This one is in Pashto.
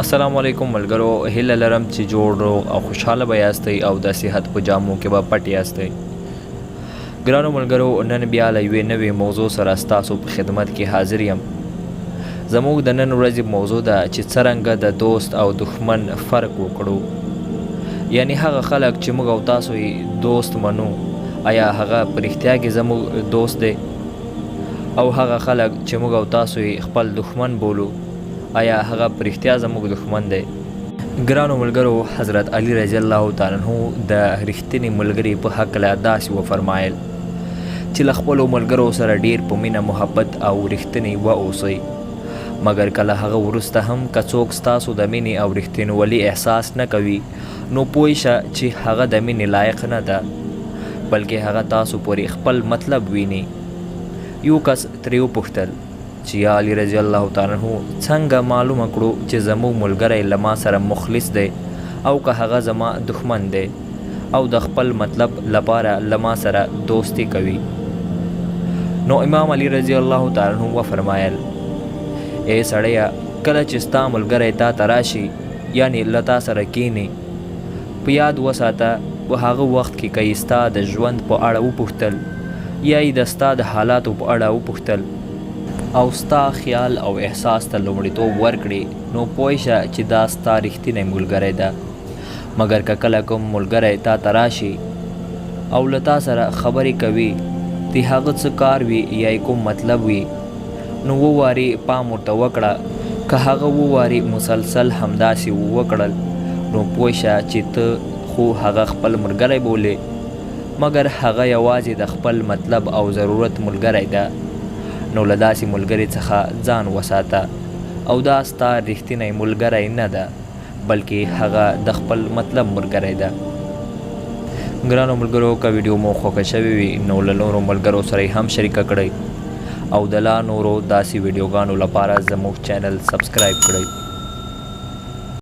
السلام علیکم ملګرو، هیله لرم چې جوړ روغ او خوشحاله به یاستئ او د صحت په جامو کې به پټ یاستئ. ګرانو ملګرو، نن بیا له یوې نوې موضوع سره ستاسو په خدمت کې حاضر یم. زموږ د نن ورځې موضوع ده چې څرنګه د دوست او دښمن فرق وکړو. یعنی هغه خلک چې موږ او تاسو یې دوست منو، آیا هغه په رښتیا کې زموږ دوست دی؟ او هغه خلک چې موږ او تاسو یې خپل دښمن بولو، آیا هغه په رښتیا زموږ دښمن دی؟ ګرانو ملګرو، حضرت علي رضی الله تعالی عنہ د رښتیني ملګري په هکله داسې وفرمایل چې له خپلو ملګرو سره ډیر په مینه محبت او رښتیني واوسئ، مګر کله هغه وروسته هم که څوک ستاسو د مینې او رښتینولي احساس نه کوي، نو پوه شه چې هغه د مینې لایق نه ده، بلکې هغه تاسو پورې خپل مطلب ویني. یو کس ترې وپوښتل چې یا علي رضی الله تعالی عنہ، څنګه معلومه کړو چې زموږ ملګری له ما سره مخلص دی او که هغه زما دښمن دی او د خپل مطلب لپاره له ما سره دوستی کوي؟ نو امام علي رضی الله تعالی عنہ وفرمایل، ای سړیه، کله چې ستا ملګری تا ته راشي، یعنی له تا سره کینی، په یاد وساته په هغه وخت کې که یې ستا د ژوند په اړه وپوښتل یا یې د ستا د حالاتو په اړه وپوښتل او ستا خیال او احساس ته لومړیتوب ورکړي، نو پوه شه چې دا ستا رښتینی ملګری ده. مګر که کله کوم ملګری تا ته راشي او له تا سره خبرې کوي، د هغه څه کار وي یا کوم مطلب وي، نو وواري پام ورته وکړه. که هغه وواري مسلسل همداسې وکړل، نو پوه شه چې ته خو هغه خپل ملګری بولې، مګر هغه یوازې د خپل مطلب او ضرورت ملګری ده. نو له داسې ملګري څخه ځان وساته، او دا ستا رښتینی ملګری نه ده، بلکې هغه د خپل مطلب ملګری ده. ګرانو ملګرو، که ویډیو مو خوښه شوې وي، نو له نورو ملګرو سره یې هم شریکه کړئ او د لا نورو داسې ویډیوګانو لپاره زموږ چینل سبسکرایب کړئ.